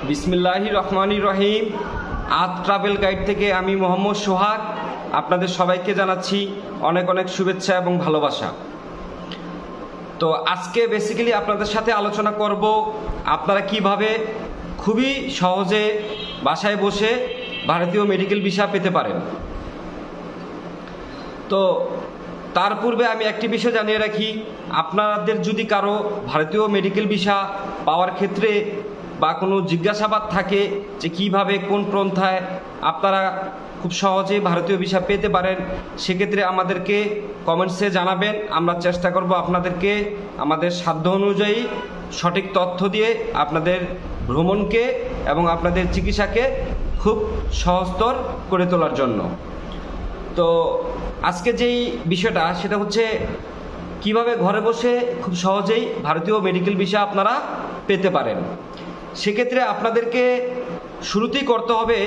বিসমিল্লাহির রহমানির রহিম। আদ ট্রাভেল গাইড থেকে আমি মোহাম্মদ সোহাগ আপনাদের সবাইকে জানাচ্ছি অনেক অনেক শুভেচ্ছা এবং ভালোবাসা। তো আজকে বেসিক্যালি আপনাদের সাথে আলোচনা করব আপনারা কিভাবে খুবই সহজে বাসায় বসে ভারতীয় মেডিকেল ভিসা পেতে পারেন। তো তার পূর্বে আমি একটি বিষয় জানিয়ে রাখি, আপনাদের যদি কারো ভারতীয় মেডিকেল ভিসা পাওয়ার ক্ষেত্রে বা কোনো জিজ্ঞাসাবাদ থাকে যে কিভাবে কোন পন্থায় আপনারা খুব সহজে ভারতীয় ভিসা পেতে পারেন, সেক্ষেত্রে আমাদেরকে কমেন্টসে জানাবেন। আমরা চেষ্টা করব আপনাদেরকে আমাদের সাধ্য অনুযায়ী সঠিক তথ্য দিয়ে আপনাদের ভ্রমণকে এবং আপনাদের চিকিৎসাকে খুব সহজতর করে তোলার জন্য। তো আজকে যেই বিষয়টা সেটা হচ্ছে কিভাবে ঘরে বসে খুব সহজেই ভারতীয় মেডিকেল ভিসা আপনারা পেতে পারেন। সেক্ষেত্রে আপনাদেরকে শুরুতেই করতে হবে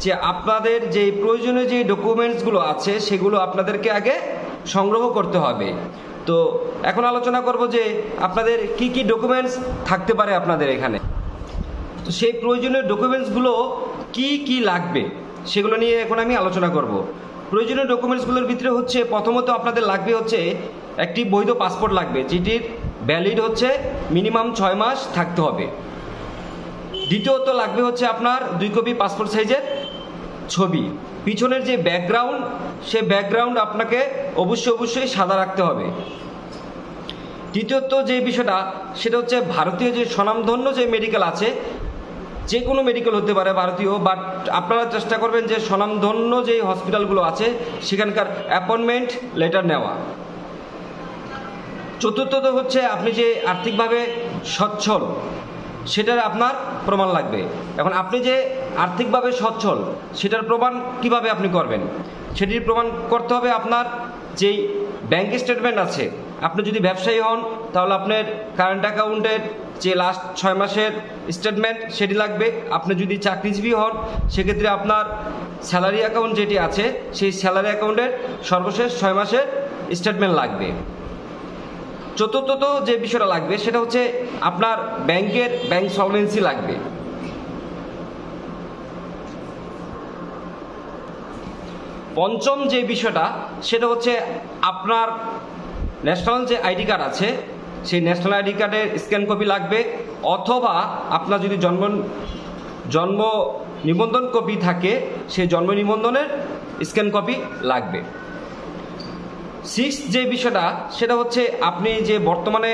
যে আপনাদের যে প্রয়োজনীয় যে ডকুমেন্টসগুলো আছে সেগুলো আপনাদেরকে আগে সংগ্রহ করতে হবে। তো এখন আলোচনা করব যে আপনাদের কি কি ডকুমেন্টস থাকতে পারে আপনাদের এখানে। তো সেই প্রয়োজনীয় ডকুমেন্টসগুলো কি কি লাগবে সেগুলো নিয়ে এখন আমি আলোচনা করব। প্রয়োজনীয় ডকুমেন্টসগুলোর ভিতরে হচ্ছে প্রথমত আপনাদের লাগবে হচ্ছে একটি বৈধ পাসপোর্ট লাগবে, যেটির ভ্যালিড হচ্ছে মিনিমাম 6 মাস থাকতে হবে। দ্বিতীয়ত লাগবে হচ্ছে আপনার 2 কপি পাসপোর্ট সাইজের ছবি। পিছনের যে ব্যাকগ্রাউন্ড সে ব্যাকগ্রাউন্ড আপনাকে অবশ্যই সাদা রাখতে হবে। তৃতীয়ত যে বিষয়টা সেটা হচ্ছে ভারতীয় যে স্বনামধন্য যে মেডিকেল আছে, যে কোনো মেডিকেল হতে পারে ভারতীয়, বাট আপনারা চেষ্টা করবেন যে স্বনামধন্য যে হসপিটালগুলো আছে সেখানকার অ্যাপয়েন্টমেন্ট লেটার নেওয়া। চতুর্থত হচ্ছে আপনি যে আর্থিকভাবে সচ্ছল সেটার আপনার প্রমাণ লাগবে। এখন আপনি যে আর্থিকভাবে সচ্ছল সেটার প্রমাণ কিভাবে আপনি করবেন, সেটির প্রমাণ করতে হবে আপনার যেই ব্যাংক স্টেটমেন্ট আছে। আপনি যদি ব্যবসায়ী হন তাহলে আপনার কারেন্ট অ্যাকাউন্টের যে লাস্ট 6 মাসের স্টেটমেন্ট সেটি লাগবে। আপনি যদি চাকরিজীবী হন সেক্ষেত্রে আপনার স্যালারি অ্যাকাউন্ট যেটি আছে সেই স্যালারি অ্যাকাউন্টের সর্বশেষ 6 মাসের স্টেটমেন্ট লাগবে। চতুর্থত যে বিষয়টা লাগবে সেটা হচ্ছে আপনার ব্যাংকের ব্যাংক সলভেন্সি লাগবে। পঞ্চম যে বিষয়টা সেটা হচ্ছে আপনার ন্যাশনাল যে আইডি কার্ড আছে সেই ন্যাশনাল আইডি কার্ডের স্ক্যান কপি লাগবে, অথবা আপনার যদি জন্ম নিবন্ধন কপি থাকে সেই জন্ম নিবন্ধনের স্ক্যান কপি লাগবে। 6 যে বিষয়টা সেটা হচ্ছে আপনি যে বর্তমানে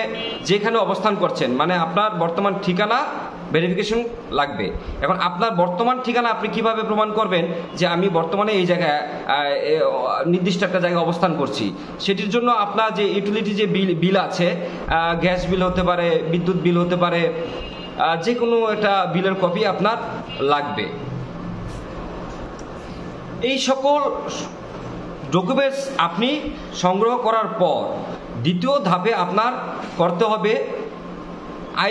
যেখানে অবস্থান করছেন, মানে আপনার বর্তমান ঠিকানা ভেরিফিকেশন লাগবে। এখন আপনার বর্তমান ঠিকানা আপনি কিভাবে প্রমাণ করবেন যে আমি বর্তমানে এই জায়গায় নির্দিষ্ট একটা জায়গায় অবস্থান করছি, সেটির জন্য আপনার যে ইউটিলিটি যে বিল আছে, গ্যাস বিল হতে পারে, বিদ্যুৎ বিল হতে পারে, যে কোনো একটা বিলের কপি আপনার লাগবে। এই সকল ডকুমেন্টস আপনি সংগ্রহ করার পর দ্বিতীয় ধাপে আপনার করতে হবে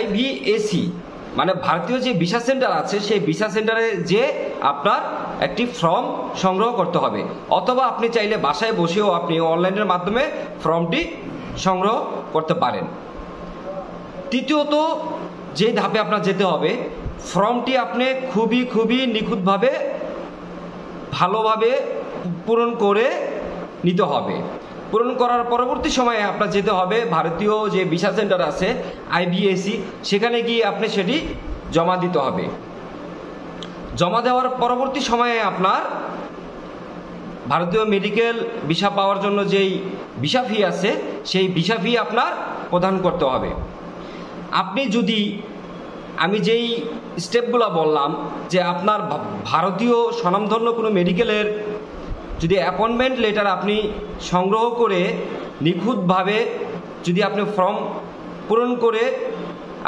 IVAC, মানে ভারতীয় যে ভিসা সেন্টার আছে সেই ভিসা সেন্টারে যে আপনার একটি ফর্ম সংগ্রহ করতে হবে, অথবা আপনি চাইলে বাসায় বসেও আপনি অনলাইনের মাধ্যমে ফর্মটি সংগ্রহ করতে পারেন। তৃতীয়ত যে ধাপে আপনার যেতে হবে, ফর্মটি আপনি খুবই নিখুঁতভাবে ভালোভাবে পূরণ করে নিতে হবে। পূরণ করার পরবর্তী সময়ে আপনার যেতে হবে ভারতীয় যে ভিসা সেন্টার আছে IVAC, সেখানে গিয়ে আপনি সেটি জমা দিতে হবে। জমা দেওয়ার পরবর্তী সময়ে আপনার ভারতীয় মেডিকেল ভিসা পাওয়ার জন্য যেই ভিসা ফি আছে সেই ভিসা ফি আপনার প্রদান করতে হবে। আপনি যদি আমি যেই স্টেপগুলো বললাম যে আপনার ভারতীয় স্বনামধন্য কোনো মেডিকেলের যদি অ্যাপয়েন্টমেন্ট লেটার আপনি সংগ্রহ করে নিখুঁতভাবে যদি আপনি ফর্ম পূরণ করে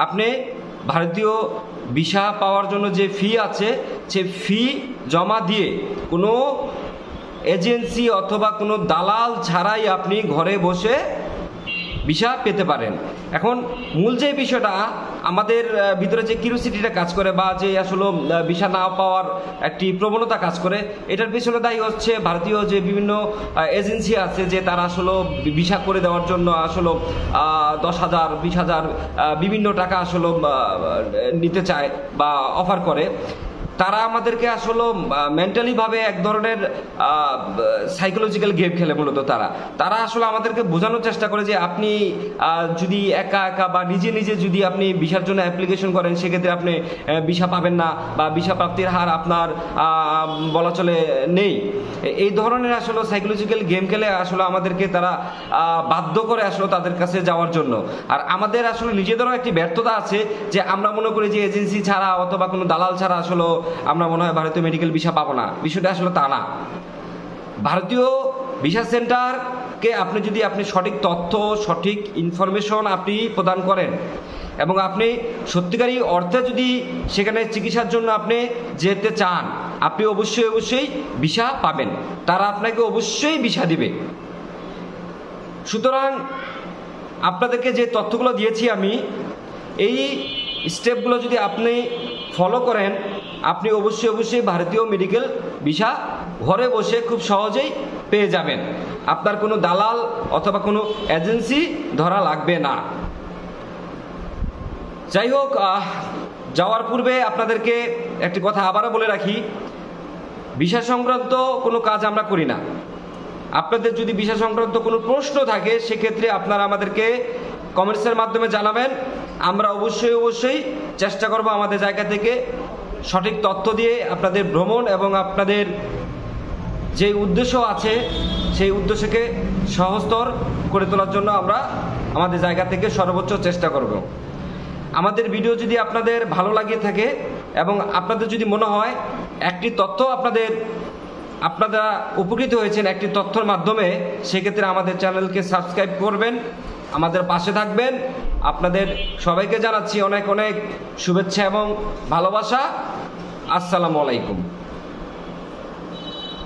আপনি ভারতীয় ভিসা পাওয়ার জন্য যে ফি আছে সে ফি জমা দিয়ে কোনো এজেন্সি অথবা কোনো দালাল ছাড়াই আপনি ঘরে বসে ভিসা পেতে পারেন। এখন মূল যে বিষয়টা আমাদের ভিতরে যে কিউরিওসিটিটা কাজ করে বা যে আসলে ভিসা না পাওয়ার একটি প্রবণতা কাজ করে, এটার পিছনে দায়ী হচ্ছে ভারতীয় যে বিভিন্ন এজেন্সি আছে যে তারা আসলে ভিসা করে দেওয়ার জন্য আসলে 10,000 20,000 বিভিন্ন টাকা আসলে নিতে চায় বা অফার করে। তারা আমাদেরকে আসলে মেন্টালিভাবে এক ধরনের সাইকোলজিক্যাল গেম খেলে। মূলত তারা আসলে আমাদেরকে বোঝানোর চেষ্টা করে যে আপনি যদি একা একা বা নিজে নিজে যদি আপনি ভিসার জন্য অ্যাপ্লিকেশন করেন সেক্ষেত্রে আপনি ভিসা পাবেন না বা ভিসা প্রাপ্তির হার আপনার বলা চলে নেই। এই ধরনের আসলে সাইকোলজিক্যাল গেম খেলে আসলে আমাদেরকে তারা বাধ্য করে আসলে তাদের কাছে যাওয়ার জন্য। আর আমাদের আসলে নিজেদেরও একটি ব্যর্থতা আছে যে আমরা মনে করি যে এজেন্সি ছাড়া অথবা কোনো দালাল ছাড়া আসলে আমরা মনে হয় ভারতীয় মেডিকেল ভিসা পাবো না। বিষয়টা আসলে তা না। ভারতীয় ভিসা সেন্টারকে আপনি যদি সঠিক তথ্য সঠিক ইনফরমেশন আপনি প্রদান করেন এবং আপনি সত্যিকারই অর্থে যদি সেখানে চিকিৎসার জন্য আপনি যেতে চান, আপনি অবশ্যই ভিসা পাবেন। তারা আপনাকে অবশ্যই ভিসা দিবে। সুতরাং আপনাদেরকে যে তথ্যগুলো দিয়েছি আমি, এই স্টেপগুলো যদি আপনি ফলো করেন, আপনি অবশ্যই ভারতীয় মেডিকেল ভিসা ঘরে বসে খুব সহজেই পেয়ে যাবেন। আপনার কোনো দালাল অথবা কোনো এজেন্সি ধরা লাগবে না। যাই হোক, যাওয়ার পূর্বে আপনাদেরকে একটি কথা আবারও বলে রাখি, ভিসা সংক্রান্ত কোনো কাজ আমরা করি না। আপনাদের যদি ভিসা সংক্রান্ত কোনো প্রশ্ন থাকে সেক্ষেত্রে আপনারা আমাদেরকে কমেন্টসের মাধ্যমে জানাবেন। আমরা অবশ্যই চেষ্টা করব আমাদের জায়গা থেকে সঠিক তথ্য দিয়ে আপনাদের ভ্রমণ এবং আপনাদের যে উদ্দেশ্য আছে সেই উদ্দেশ্যকে সহজতর করে তোলার জন্য আমরা আমাদের জায়গা থেকে সর্বোচ্চ চেষ্টা করব। আমাদের ভিডিও যদি আপনাদের ভালো লাগে থাকে এবং আপনাদের যদি মনে হয় একটি তথ্য আপনারা উপকৃত হয়েছেন একটি তথ্যের মাধ্যমে, সেক্ষেত্রে আমাদের চ্যানেলকে সাবস্ক্রাইব করবেন, আমাদের পাশে থাকবেন। আপনাদের সবাইকে জানাচ্ছি অনেক শুভেচ্ছা এবং ভালোবাসা। আসসালামু আলাইকুম।